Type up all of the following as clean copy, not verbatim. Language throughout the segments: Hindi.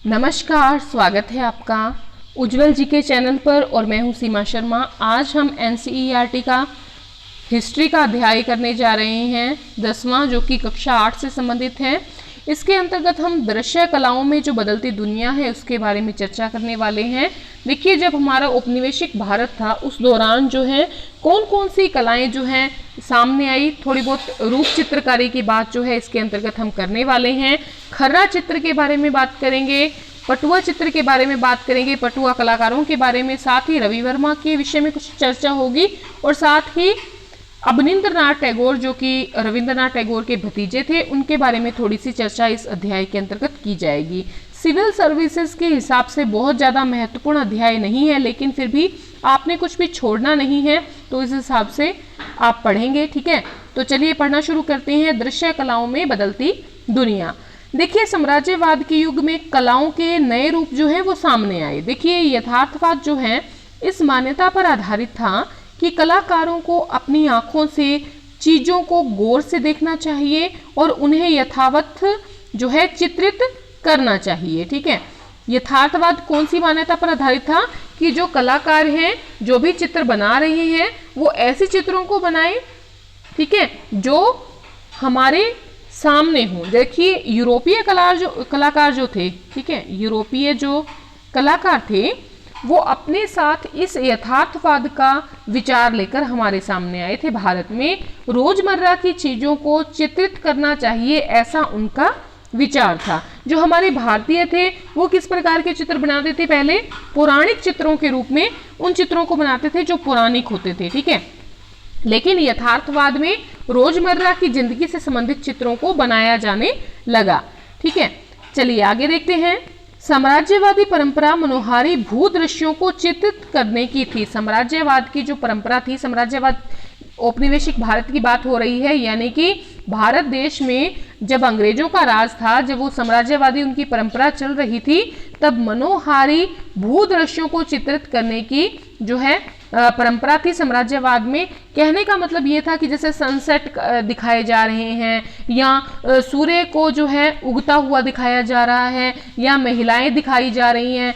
नमस्कार, स्वागत है आपका उज्जवल जी के चैनल पर और मैं हूं सीमा शर्मा। आज हम एनसीईआरटी का हिस्ट्री का अध्याय करने जा रहे हैं 10वां, जो कि कक्षा 8 से संबंधित है। इसके अंतर्गत हम दृश्य कलाओं में जो बदलती दुनिया है उसके बारे में चर्चा करने वाले हैं। देखिए, जब हमारा औपनिवेशिक भारत था उस दौरान जो है कौन कौन सी कलाएं जो हैं सामने आई, थोड़ी बहुत रूप चित्रकारी की बात जो है इसके अंतर्गत हम करने वाले हैं। खर्रा चित्र के बारे में बात करेंगे, पटुआ चित्र के बारे में बात करेंगे, पटुआ कलाकारों के बारे में, साथ ही रवि वर्मा के विषय में कुछ चर्चा होगी और साथ ही अवनींद्रनाथ टैगोर, जो कि रविंद्रनाथ टैगोर के भतीजे थे, उनके बारे में थोड़ी सी चर्चा इस अध्याय के अंतर्गत की जाएगी। सिविल सर्विसेज के हिसाब से बहुत ज़्यादा महत्वपूर्ण अध्याय नहीं है, लेकिन फिर भी आपने कुछ भी छोड़ना नहीं है, तो इस हिसाब से आप पढ़ेंगे। ठीक है, तो चलिए पढ़ना शुरू करते हैं। दृश्य कलाओं में बदलती दुनिया। देखिए, साम्राज्यवाद के युग में कलाओं के नए रूप जो है वो सामने आए। देखिए, यथार्थवाद जो है इस मान्यता पर आधारित था कि कलाकारों को अपनी आंखों से चीज़ों को गौर से देखना चाहिए और उन्हें यथावत जो है चित्रित करना चाहिए। ठीक है, यथार्थवाद कौन सी मान्यता पर आधारित था कि जो कलाकार हैं, जो भी चित्र बना रहे हैं, वो ऐसे चित्रों को बनाए, ठीक है, जो हमारे सामने हो। देखिए, यूरोपीय कलाकार जो थे, ठीक है, यूरोपीय जो कलाकार थे वो अपने साथ इस यथार्थवाद का विचार लेकर हमारे सामने आए थे। भारत में रोजमर्रा की चीजों को चित्रित करना चाहिए, ऐसा उनका विचार था। जो हमारे भारतीय थे वो किस प्रकार के चित्र बनाते थे? पहले पौराणिक चित्रों के रूप में उन चित्रों को बनाते थे जो पौराणिक होते थे। ठीक है, लेकिन यथार्थवाद में रोजमर्रा की जिंदगी से संबंधित चित्रों को बनाया जाने लगा। ठीक है, चलिए आगे देखते हैं। साम्राज्यवादी परंपरा मनोहारी भूदृश्यों को चित्रित करने की थी। साम्राज्यवाद की जो परंपरा थी, साम्राज्यवाद औपनिवेशिक भारत की बात हो रही है, यानी कि भारत देश में जब अंग्रेजों का राज था, जब वो साम्राज्यवादी उनकी परंपरा चल रही थी, तब मनोहारी भूदृश्यों को चित्रित करने की जो है परंपरा थी साम्राज्यवाद में। कहने का मतलब ये था कि जैसे सनसेट दिखाए जा रहे हैं, या सूर्य को जो है उगता हुआ दिखाया जा रहा है, या महिलाएं दिखाई जा रही हैं,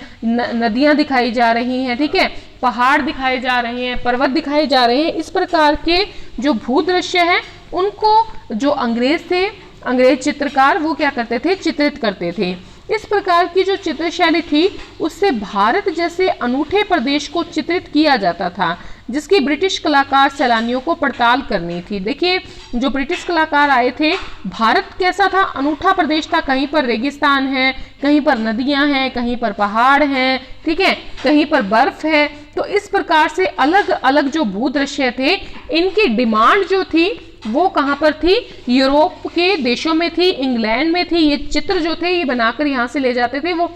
नदियां दिखाई जा रही हैं, ठीक है, पहाड़ दिखाए जा रहे हैं, पर्वत दिखाए जा रहे हैं। इस प्रकार के जो भूदृश्य हैं उनको जो अंग्रेज थे, अंग्रेज चित्रकार, वो क्या करते थे? चित्रित करते थे। इस प्रकार की जो चित्रशैली थी उससे भारत जैसे अनूठे प्रदेश को चित्रित किया जाता था, जिसकी ब्रिटिश कलाकार सैलानियों को पड़ताल करनी थी। देखिए, जो ब्रिटिश कलाकार आए थे, भारत कैसा था? अनूठा प्रदेश था। कहीं पर रेगिस्तान है, कहीं पर नदियां हैं, कहीं पर पहाड़ हैं, ठीक है, कहीं पर बर्फ है। तो इस प्रकार से अलग अलग जो भूदृश्य थे, इनकी डिमांड जो थी वो कहाँ पर थी? यूरोप के देशों में थी, इंग्लैंड में थी। ये चित्र जो थे ये बनाकर यहाँ से ले जाते थे, वो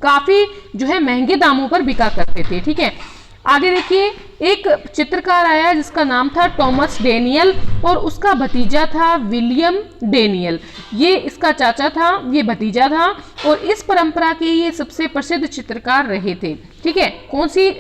काफी जो है महंगे दामों पर बिका करते थे। ठीक है, आगे देखिए, एक चित्रकार आया जिसका नाम था टॉमस डेनियल और उसका भतीजा था विलियम डेनियल। ये इसका चाचा था, ये भतीजा था, और इस परंपरा के ये सबसे प्रसिद्ध चित्रकार रहे थे। ठीक है, कौन सी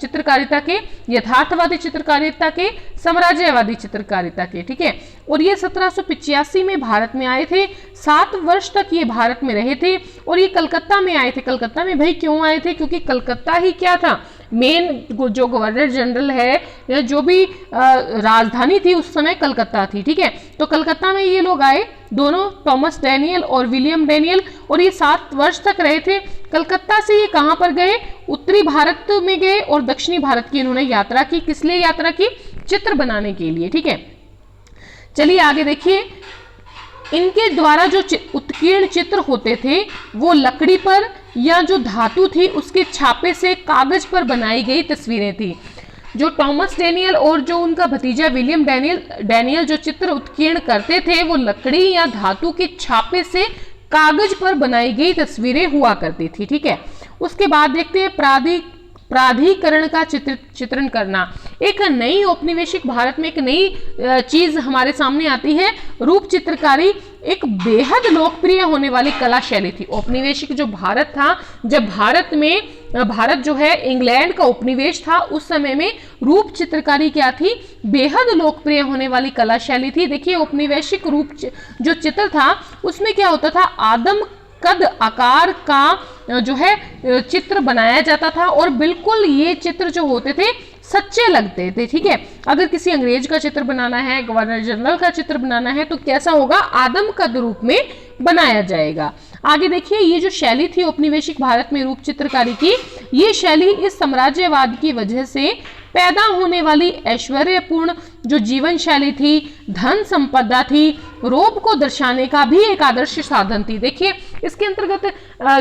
चित्रकारिता के? यथार्थवादी चित्रकारिता के, साम्राज्यवादी चित्रकारिता के। ठीक है, और ये 1785 में भारत में आए थे। 7 वर्ष तक ये भारत में रहे थे और ये कलकत्ता में आए थे। कलकत्ता में भाई क्यों आए थे? क्योंकि कलकत्ता ही क्या था? मेन जो गवर्नर जनरल है, जो भी राजधानी थी उस समय कलकत्ता थी। ठीक है, तो कलकत्ता में ये लोग आए, दोनों, टॉमस डेनियल और विलियम डेनियल, और ये 7 वर्ष तक रहे थे। कलकत्ता से ये कहाँ पर गए? उत्तरी भारत में गए और दक्षिणी भारत की इन्होंने यात्रा की। किस लिए यात्रा की? चित्र बनाने के लिए। ठीक है, चलिए आगे देखिए। इनके द्वारा जो उत्कीर्ण चित्र होते थे वो लकड़ी पर या जो धातु थी उसके छापे से कागज पर बनाई गई तस्वीरें थी। जो टॉमस डेनियल और जो उनका भतीजा विलियम डेनियल जो चित्र उत्कीर्ण करते थे वो लकड़ी या धातु के छापे से कागज पर बनाई गई तस्वीरें हुआ करती थी। ठीक है, उसके बाद देखते हैं प्राधिकरण का चित्रण करना। एक नई औपनिवेशिक भारत में एक नई चीज हमारे सामने आती है, रूप चित्रकारी। एक बेहद लोकप्रिय होने वाली कला शैली थी। औपनिवेशिक जो भारत था, जब भारत जो है इंग्लैंड का उपनिवेश था, उस समय में रूप चित्रकारी क्या थी? बेहद लोकप्रिय होने वाली कला शैली थी। देखिए, औपनिवेशिक रूप जो चित्र था उसमें क्या होता था? कद आकार का जो है चित्र बनाया जाता था, और बिल्कुल ये चित्र जो होते थे सच्चे लगते थे। ठीक है, अगर किसी अंग्रेज का चित्र बनाना है, गवर्नर जनरल का चित्र बनाना है, तो कैसा होगा, आदम कद रूप में बनाया जाएगा। आगे देखिए, ये जो शैली थी औपनिवेशिक भारत में रूप चित्रकारी की, ये शैली इस साम्राज्यवाद की वजह से पैदा होने वाली ऐश्वर्यपूर्ण जो जीवन शैली थी, धन संपदा थी, रोब को दर्शाने का भी एक आदर्श साधन थी। देखिए, इसके अंतर्गत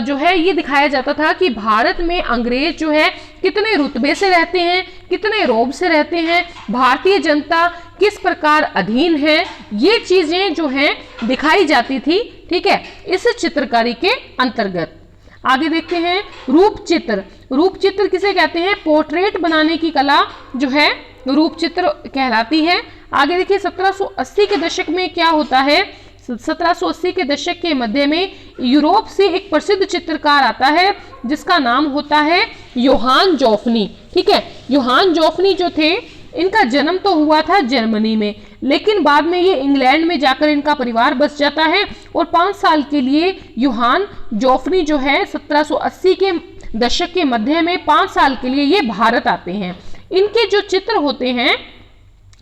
जो है ये दिखाया जाता था कि भारत में अंग्रेज जो है कितने रुतबे से रहते हैं, कितने रोब से रहते हैं, भारतीय जनता किस प्रकार अधीन है, ये चीजें जो हैं दिखाई जाती थी। ठीक है, इस चित्रकारी के अंतर्गत। आगे देखते हैं रूप चित्र। रूप चित्र किसे कहते हैं, पोर्ट्रेट बनाने की कला जो है रूप चित्र कहलाती है। आगे देखिए, 1780 के दशक में क्या होता है, 1780 के दशक के मध्य में यूरोप से एक प्रसिद्ध चित्रकार आता है जिसका नाम होता है योहान जोफनी। ठीक है, योहान जोफनी जो थे, इनका जन्म तो हुआ था जर्मनी में, लेकिन बाद में ये इंग्लैंड में जाकर इनका परिवार बस जाता है, और 5 साल के लिए योहान जोफनी जो है 1780 के दशक के मध्य में 5 साल के लिए ये भारत आते हैं। इनके जो चित्र होते हैं,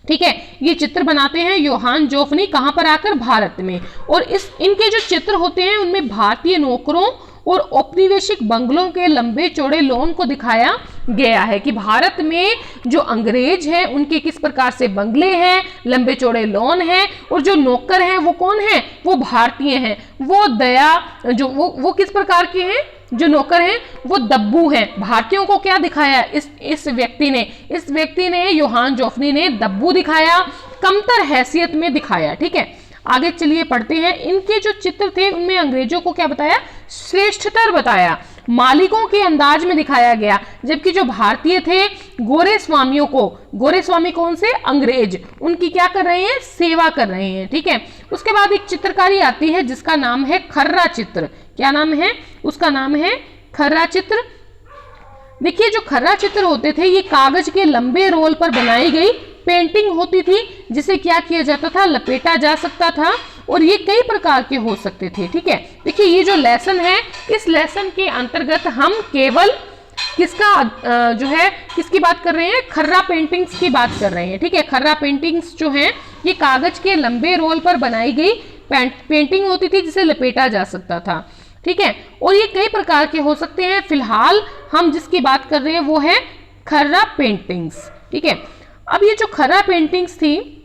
ठीक है, ये चित्र बनाते हैं योहान जोफनी, कहां पर आकर, भारत में। और इनके जो चित्र होते हैं उनमें भारतीय नौकरों और औपनिवेशिक बंगलों के लंबे चौड़े लॉन को दिखाया गया है कि भारत में जो अंग्रेज हैं उनके किस प्रकार से बंगले हैं, लंबे चौड़े लॉन हैं, और जो नौकर हैं वो कौन है, वो भारतीय हैं। वो दया जो वो किस प्रकार के हैं, जो नौकर हैं वो दब्बू हैं। भारतीयों को क्या दिखाया इस व्यक्ति ने योहान जोफनी ने दब्बू दिखाया, कमतर हैसियत में दिखाया। ठीक है, आगे चलिए पढ़ते हैं। इनके जो चित्र थे उनमें अंग्रेजों को क्या बताया, श्रेष्ठतर बताया, मालिकों के अंदाज में दिखाया गया, जबकि जो भारतीय थे गोरे स्वामियों को, गोरे स्वामी कौन से, अंग्रेज, उनकी क्या कर रहे हैं, सेवा कर रहे हैं। ठीक है, उसके बाद एक चित्रकारी आती है जिसका नाम है खर्रा चित्र। क्या नाम है, उसका नाम है खर्रा चित्र। देखिए, जो खर्रा चित्र होते थे ये कागज के लंबे रोल पर बनाई गई पेंटिंग होती थी, जिसे क्या किया जाता था, लपेटा जा सकता था, और ये कई प्रकार के हो सकते थे। ठीक है, देखिए ये जो लेसन है, इस लेसन के अंतर्गत हम केवल किसका जो है किसकी बात कर रहे हैं, खर्रा पेंटिंग्स की बात कर रहे हैं। ठीक है, खर्रा पेंटिंग्स जो हैं ये कागज के लंबे रोल पर बनाई गई पेंटिंग होती थी जिसे लपेटा जा सकता था। ठीक है, और ये कई प्रकार के हो सकते हैं। फिलहाल हम जिसकी बात कर रहे हैं वो है खर्रा पेंटिंग्स। ठीक है, अब ये जो खर्रा पेंटिंग्स थी,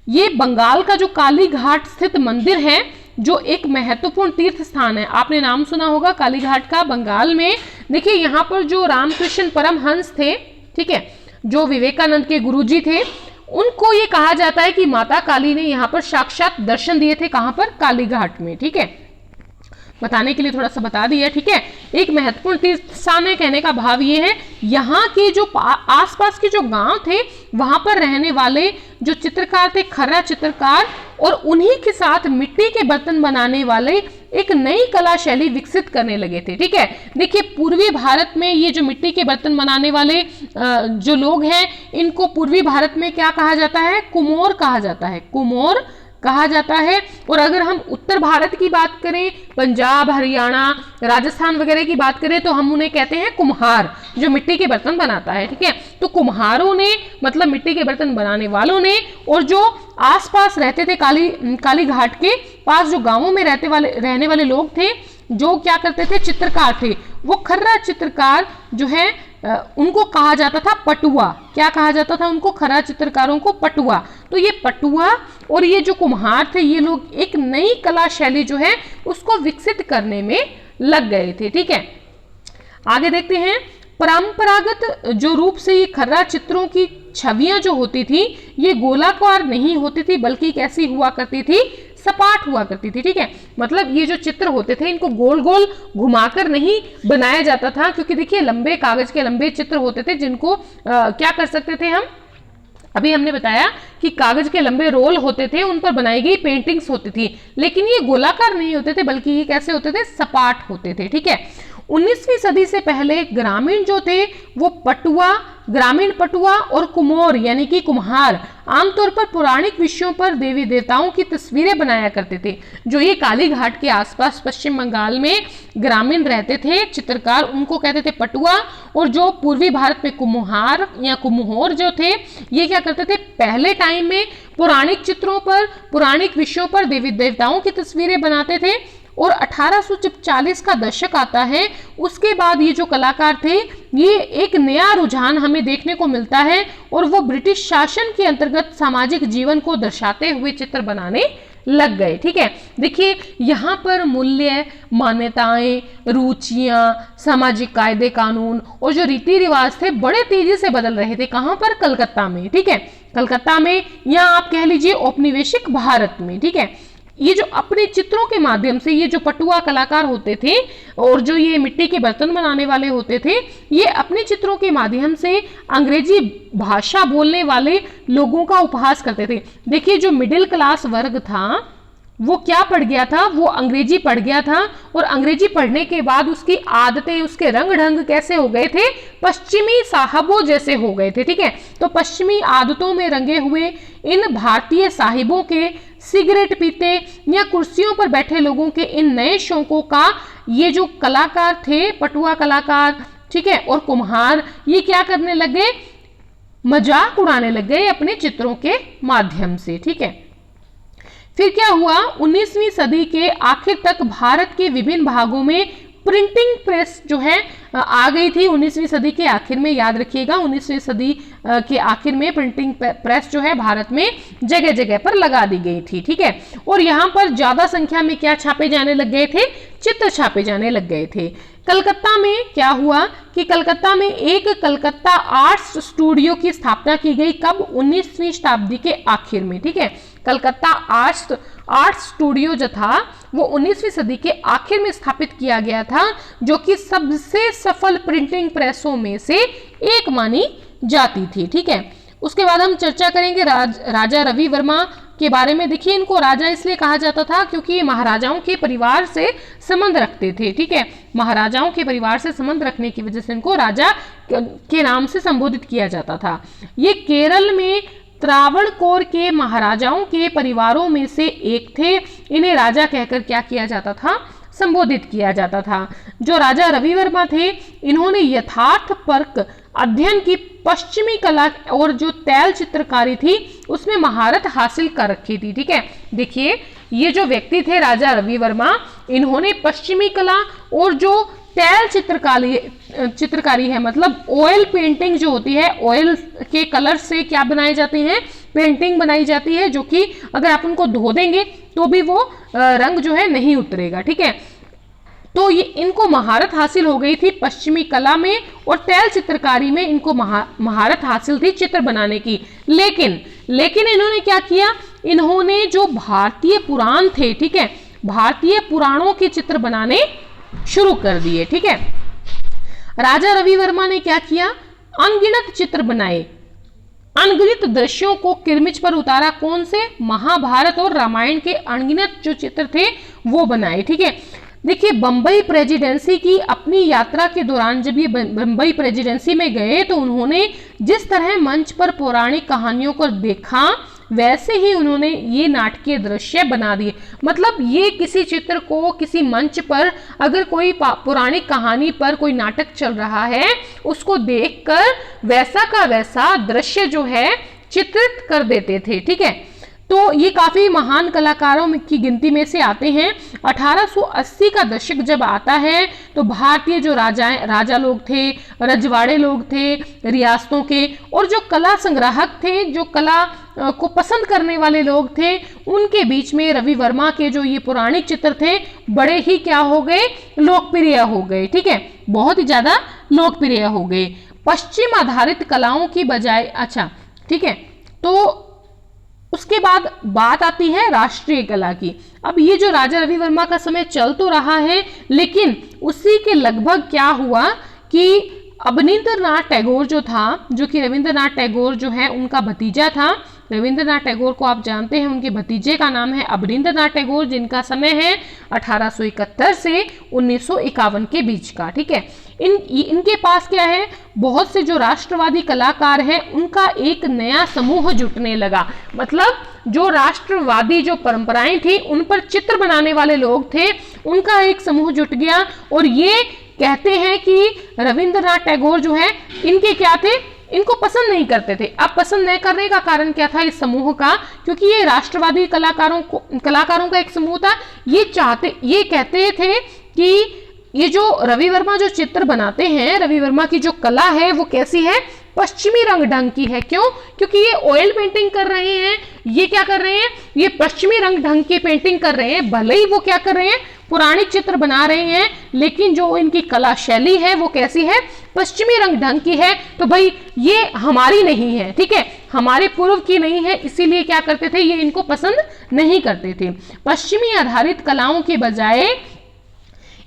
ये बंगाल का जो काली घाट स्थित मंदिर है, जो एक महत्वपूर्ण तीर्थ स्थान है, आपने नाम सुना होगा काली घाट का, बंगाल में। देखिए, यहाँ पर जो रामकृष्ण परमहंस थे, ठीक है, जो विवेकानंद के गुरुजी थे, उनको ये कहा जाता है कि माता काली ने यहाँ पर साक्षात दर्शन दिए थे। कहाँ पर, काली घाट में। ठीक है, बताने के लिए थोड़ा सा बता दिया। ठीक है, एक महत्वपूर्ण तीर्थ स्थान है, कहने का भाव ये है, यहाँ के जो आसपास के जो गांव थे वहां पर रहने वाले जो चित्रकार थे, खर्रा चित्रकार, और उन्हीं के साथ मिट्टी के बर्तन बनाने वाले एक नई कला शैली विकसित करने लगे थे। ठीक है, देखिए पूर्वी भारत में ये जो मिट्टी के बर्तन बनाने वाले जो लोग हैं, इनको पूर्वी भारत में क्या कहा जाता है, कुमोर कहा जाता है, कुमोर कहा जाता है। और अगर हम उत्तर भारत की बात करें, पंजाब, हरियाणा, राजस्थान वगैरह की बात करें, तो हम उन्हें कहते हैं कुम्हार, जो मिट्टी के बर्तन बनाता है। ठीक है, तो कुम्हारों ने, मतलब मिट्टी के बर्तन बनाने वालों ने, और जो आसपास रहते थे काली घाट के पास जो गांवों में रहने वाले लोग थे, जो क्या करते थे, चित्रकार थे, वो खर्रा चित्रकार जो है उनको कहा जाता था पटुआ। क्या कहा जाता था उनको, खर्रा चित्रकारों को पटुआ। तो ये पटुआ और ये जो कुम्हार थे, ये लोग एक नई कला शैली जो है उसको विकसित करने में लग गए थे। ठीक है, आगे देखते हैं। परंपरागत जो रूप से ये खर्रा चित्रों की छवियां जो होती थी, ये गोलाकार नहीं होती थी, बल्कि कैसी हुआ करती थी, सपाट हुआ करती थी। ठीक है, मतलब ये जो चित्र होते थे इनको गोल गोल घुमाकर नहीं बनाया जाता था, क्योंकि देखिए लंबे कागज के लंबे चित्र होते थे जिनको क्या कर सकते थे हम, अभी हमने बताया कि कागज के लंबे रोल होते थे, उन पर बनाई गई पेंटिंग्स होती थी, लेकिन ये गोलाकार नहीं होते थे, बल्कि ये कैसे होते थे, सपाट होते थे। ठीक है, 19वीं सदी से पहले ग्रामीण जो थे वो पटुआ ग्रामीण पटुआ और कुम्हार यानी कि कुम्हार आमतौर पर पौराणिक विषयों पर देवी देवताओं की तस्वीरें बनाया करते थे। जो ये काली घाट के आसपास पश्चिम बंगाल में ग्रामीण रहते थे चित्रकार, उनको कहते थे पटुआ, और जो पूर्वी भारत में कुम्हार या कुम्होर जो थे, ये क्या करते थे, पहले टाइम में पौराणिक चित्रों पर, पौराणिक विषयों पर देवी देवताओं की तस्वीरें बनाते थे। और 1840 का दशक आता है, उसके बाद ये जो कलाकार थे, ये एक नया रुझान हमें देखने को मिलता है और वो ब्रिटिश शासन के अंतर्गत सामाजिक जीवन को दर्शाते हुए चित्र बनाने लग गए। ठीक है, देखिए यहाँ पर मूल्य, मान्यताएं, रुचियां, सामाजिक कायदे कानून और जो रीति रिवाज थे बड़े तेजी से बदल रहे थे। कहाँ पर? कलकत्ता में। ठीक है, कलकत्ता में, या आप कह लीजिए औपनिवेशिक भारत में। ठीक है, ये जो अपने चित्रों के माध्यम से ये जो पटुआ कलाकार होते थे और जो ये मिट्टी के बर्तन बनाने वाले होते थे, ये अपने चित्रों के माध्यम से अंग्रेजी भाषा बोलने वाले लोगों का उपहास करते थे। देखिए जो मिडिल क्लास वर्ग था वो क्या पढ़ गया था, वो अंग्रेजी पढ़ गया था, और अंग्रेजी पढ़ने के बाद उसकी आदतें, उसके रंग ढंग कैसे हो गए थे, पश्चिमी साहबों जैसे हो गए थे। ठीक है, तो पश्चिमी आदतों में रंगे हुए इन भारतीय साहिबों के, सिगरेट पीते या कुर्सियों पर बैठे लोगों के इन नए शौकों का ये जो कलाकार थे, पटुआ कलाकार, ठीक है, और कुम्हार, ये क्या करने लगे, मजाक उड़ाने लग गए अपने चित्रों के माध्यम से। ठीक है, फिर क्या हुआ, 19वीं सदी के आखिर तक भारत के विभिन्न भागों में प्रिंटिंग प्रेस जो है आ गई थी। 19वीं सदी के आखिर में, याद रखिएगा, 19वीं सदी के आखिर में प्रिंटिंग प्रेस जो है भारत में जगह जगह पर लगा दी गई थी। ठीक है, और यहाँ पर ज्यादा संख्या में क्या छापे जाने लग गए थे, चित्र छापे जाने लग गए थे। कलकत्ता में क्या हुआ कि कलकत्ता में एक कलकत्ता आर्ट्स स्टूडियो की स्थापना की गई। कब? 19वीं शताब्दी के आखिर में। ठीक है, कलकत्ता आर्ट्स स्टूडियो जो था वो 19वीं सदी के आखिर में स्थापित किया गया था, जो कि सबसे सफल प्रिंटिंग प्रेसों में से एक मानी जाती थी। ठीक है, उसके बाद हम चर्चा करेंगे राजा रवि वर्मा के बारे में। देखिए इनको राजा इसलिए कहा जाता था क्योंकि ये महाराजाओं के परिवार से संबंध रखते थे। ठीक है, महाराजाओं के परिवार से संबंध रखने की वजह से इनको राजा के नाम से संबोधित किया जाता था। ये केरल में त्रावणकोर के महाराजाओं के परिवारों में से एक थे। इन्हें राजा कहकर क्या किया जाता था, संबोधित किया जाता था। जो राजा रवि वर्मा थे, इन्होंने यथार्थ परक अध्ययन की पश्चिमी कला और जो तैल चित्रकारी थी उसमें महारत हासिल कर रखी थी। ठीक है, देखिए ये जो व्यक्ति थे राजा रवि वर्मा, इन्होंने पश्चिमी कला और जो तैल चित्रकारी है, मतलब ऑयल पेंटिंग जो होती है, ऑयल के कलर से क्या बनाए जाते हैं, पेंटिंग बनाई जाती है, जो कि अगर आप उनको धो देंगे तो भी वो रंग जो है नहीं उतरेगा। ठीक है, तो ये इनको महारत हासिल हो गई थी पश्चिमी कला में और तैल चित्रकारी में इनको महारत हासिल थी चित्र बनाने की। लेकिन इन्होंने क्या किया, इन्होंने जो भारतीय पुराण थे, ठीक है, भारतीय पुराणों के चित्र बनाने शुरू कर दिए। ठीक है, राजा रवि वर्मा ने क्या किया, अनगिनत चित्र बनाए, अनगिनत दृश्यों को किरमिच पर उतारा। कौन से? महाभारत और रामायण के अनगिनत जो चित्र थे वो बनाए। ठीक है, देखिए बंबई प्रेसिडेंसी की अपनी यात्रा के दौरान जब ये बंबई प्रेसिडेंसी में गए तो उन्होंने जिस तरह मंच पर पौराणिक कहानियों को देखा वैसे ही उन्होंने ये नाटकीय दृश्य बना दिए। मतलब ये किसी चित्र को किसी मंच पर अगर कोई पौराणिक कहानी पर कोई नाटक चल रहा है उसको देखकर वैसा का वैसा दृश्य जो है चित्रित कर देते थे। ठीक है, तो ये काफी महान कलाकारों की गिनती में से आते हैं। 1880 का दशक जब आता है तो भारतीय जो राजा लोग थे, रजवाड़े लोग थे रियासतों के, और जो कला संग्राहक थे, जो कला को पसंद करने वाले लोग थे, उनके बीच में रवि वर्मा के जो ये पौराणिक चित्र थे बड़े ही क्या हो गए, लोकप्रिय हो गए। ठीक है, बहुत ही ज्यादा लोकप्रिय हो गए पश्चिम आधारित कलाओं की बजाय। अच्छा ठीक है, तो उसके बाद बात आती है राष्ट्रीय कला की। अब ये जो राजा रवि वर्मा का समय चल तो रहा है, लेकिन उसी के लगभग क्या हुआ कि अवनींद्रनाथ टैगोर जो था, जो कि रविंद्रनाथ टैगोर जो है उनका भतीजा था। रविंद्रनाथ टैगोर को आप जानते हैं, उनके भतीजे का नाम है अवनींद्रनाथ टैगोर, जिनका समय है 1871 से 1951 के बीच का। ठीक है, इनके पास क्या है, बहुत से जो राष्ट्रवादी कलाकार हैं उनका एक नया समूह जुटने लगा। मतलब जो राष्ट्रवादी जो परंपराएं थी उन पर चित्र बनाने वाले लोग थे, उनका एक समूह जुट गया। और ये कहते हैं कि रविंद्रनाथ टैगोर जो है इनके क्या थे, इनको पसंद नहीं करते थे। अब पसंद नहीं करने का कारण क्या था इस समूह का, क्योंकि ये राष्ट्रवादी कलाकारों का एक समूह था। ये कहते थे कि ये जो रवि वर्मा जो चित्र बनाते हैं, रवि वर्मा की जो कला है वो कैसी है, पश्चिमी रंग ढंग की है। क्यों? क्योंकि ये ऑयल पेंटिंग कर रहे हैं। ये क्या कर रहे हैं, ये पश्चिमी रंग ढंग की पेंटिंग कर रहे हैं। भले ही वो क्या कर रहे हैं, पौराणिक चित्र बना रहे हैं, लेकिन जो इनकी कला शैली है वो कैसी है, पश्चिमी रंग ढंग की है। तो भाई ये हमारी नहीं है, ठीक है, हमारे पूर्व की नहीं है, इसीलिए क्या करते थे, ये इनको पसंद नहीं करते थे। पश्चिमी आधारित कलाओं के बजाय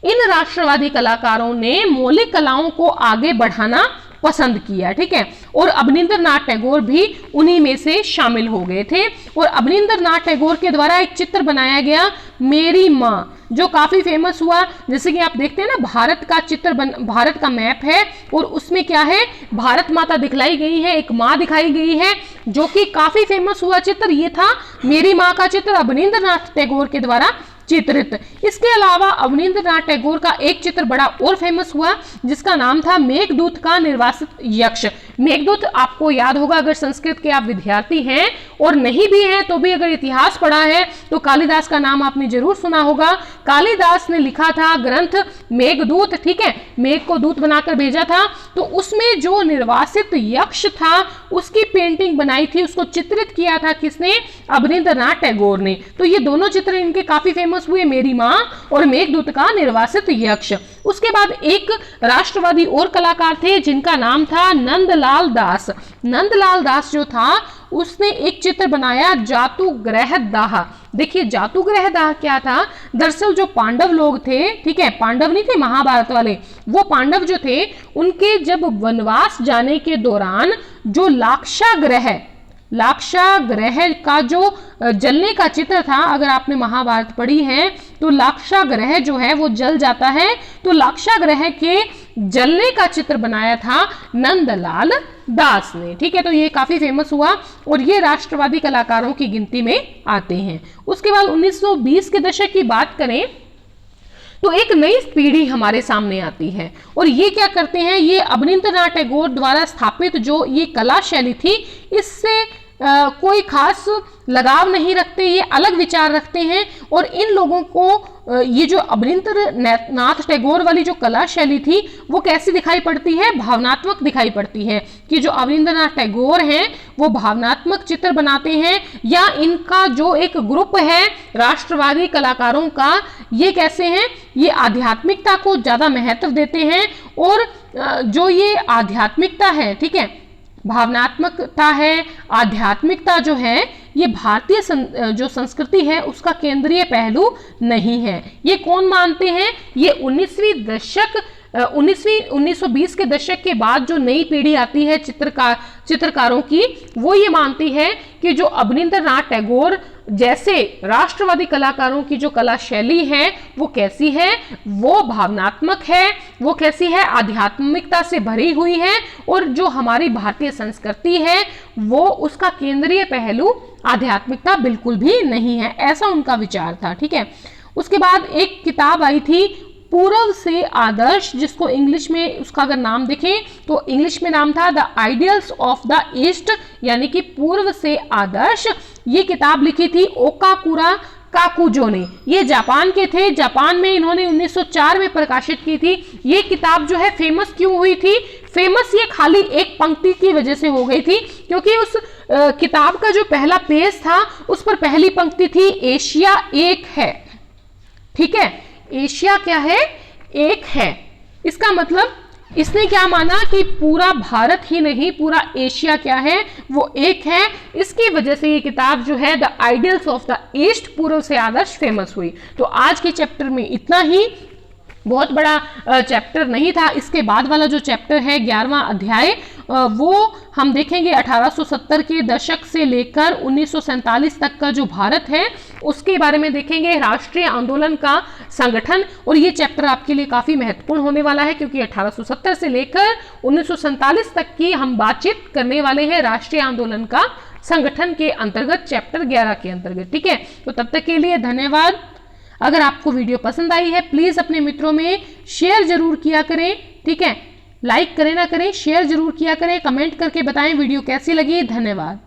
इन राष्ट्रवादी कलाकारों ने मौलिक कलाओं को आगे बढ़ाना पसंद किया, ठीक है। और अवनींद्रनाथ टैगोर भी उन्हीं में से शामिल हो गए थे। और अवनींद्रनाथ टैगोर के द्वारा एक चित्र बनाया गया मेरी माँ, जो काफी फेमस हुआ। जैसे कि आप देखते हैं ना, भारत का चित्र भारत का मैप है और उसमें क्या है, भारत माता दिखलाई गई है, एक माँ दिखाई गई है, जो कि काफी फेमस हुआ चित्र। ये था मेरी माँ का चित्र, अवनींद्रनाथ टैगोर के द्वारा चित्रित। इसके अलावा अवनींद्रनाथ टैगोर का एक चित्र बड़ा और फेमस हुआ, जिसका नाम था मेघदूत का निर्वासित यक्ष। मेघदूत आपको याद होगा, अगर संस्कृत के आप विद्यार्थी हैं और नहीं भी हैं तो भी अगर इतिहास पढ़ा है तो कालिदास का नाम आपने जरूर सुना होगा। कालिदास ने लिखा था ग्रंथ मेघदूत, ठीक है, मेघ को दूत बनाकर भेजा था। तो उसमें जो निर्वासित यक्ष था उसकी पेंटिंग बनाई थी, उसको चित्रित किया था किसने, अवनींद्रनाथ टैगोर ने। तो ये दोनों चित्र इनके काफी फेमस हुए, मेरी माँ और मेघदूत का निर्वासित यक्ष। उसके बाद एक राष्ट्रवादी और कलाकार थे जिनका नाम था नंदलाल दास। नंदलाल दास जो था उसने एक चित्र बनाया जातुग्रह दाह। देखिए जातुग्रह दाह क्या था, दरअसल जो पांडव लोग थे, ठीक है, पांडव नहीं थे महाभारत वाले, वो पांडव जो थे उनके जब वनवास जाने के दौरान जो लाक्षाग्रह का जो जलने का चित्र था, अगर आपने महाभारत पढ़ी है तो लाक्षाग्रह जो है वो जल जाता है, तो लाक्षाग्रह के जलने का चित्र बनाया था नंदलाल दास ने, ठीक है। तो ये काफी फेमस हुआ और ये राष्ट्रवादी कलाकारों की गिनती में आते हैं। उसके बाद 1920 के दशक की बात करें तो एक नई पीढ़ी हमारे सामने आती है और ये क्या करते हैं, ये अवनींद्रनाथ टैगोर द्वारा स्थापित जो ये कला शैली थी इससे कोई खास लगाव नहीं रखते, ये अलग विचार रखते हैं। और इन लोगों को ये जो अवनींद्रनाथ टैगोर वाली जो कला शैली थी वो कैसी दिखाई पड़ती है, भावनात्मक दिखाई पड़ती है, कि जो अवनींद्रनाथ टैगोर हैं वो भावनात्मक चित्र बनाते हैं, या इनका जो एक ग्रुप है राष्ट्रवादी कलाकारों का, ये कैसे हैं, ये आध्यात्मिकता को ज्यादा महत्व देते हैं। और जो ये आध्यात्मिकता है, ठीक है, भावनात्मकता है, आध्यात्मिकता जो है, ये भारतीय जो संस्कृति है उसका केंद्रीय पहलू नहीं है। ये कौन मानते हैं, ये 1920 के दशक के बाद जो नई पीढ़ी आती है चित्रकारों की, वो ये मानती है कि जो अवनींद्रनाथ टैगोर जैसे राष्ट्रवादी कलाकारों की जो कला शैली है वो कैसी है, वो भावनात्मक है, वो कैसी है, आध्यात्मिकता से भरी हुई है, और जो हमारी भारतीय संस्कृति है वो उसका केंद्रीय पहलू आध्यात्मिकता बिल्कुल भी नहीं है, ऐसा उनका विचार था, ठीक है। उसके बाद एक किताब आई थी पूर्व से आदर्श, जिसको इंग्लिश में उसका अगर नाम देखें तो इंग्लिश में नाम था the ideals of the east, यानी कि पूर्व से आदर्श। ये किताब लिखी थी ओकाकुरा काकुजो ने, ये जापान के थे, जापान में इन्होंने 1904 में प्रकाशित की थी। ये किताब जो है फेमस क्यों हुई थी, फेमस ये खाली एक पंक्ति की वजह से हो गई थी, क्योंकि उस किताब का जो पहला पेज था उस पर पहली पंक्ति थी एशिया एक है, ठीक है, एशिया क्या है, एक है। इसका मतलब इसने क्या माना कि पूरा भारत ही नहीं, पूरा एशिया क्या है, वो एक है। इसकी वजह से ये किताब जो है the ideals of the east, पूर्व से आदर्श, फेमस हुई। तो आज के चैप्टर में इतना ही, बहुत बड़ा चैप्टर नहीं था। इसके बाद वाला जो चैप्टर है 11वां अध्याय, वो हम देखेंगे 1870 के दशक से लेकर 1947 तक का जो भारत है उसके बारे में देखेंगे, राष्ट्रीय आंदोलन का संगठन। और ये चैप्टर आपके लिए काफी महत्वपूर्ण होने वाला है क्योंकि 1870 से लेकर 1947 तक की हम बातचीत करने वाले हैं राष्ट्रीय आंदोलन का संगठन के अंतर्गत, चैप्टर 11 के अंतर्गत। ठीक है, तो तब तक के लिए धन्यवाद। अगर आपको वीडियो पसंद आई है प्लीज अपने मित्रों में शेयर जरूर किया करें। ठीक है, लाइक करें ना करें, शेयर जरूर किया करें, कमेंट करके बताएं वीडियो कैसी लगी। धन्यवाद।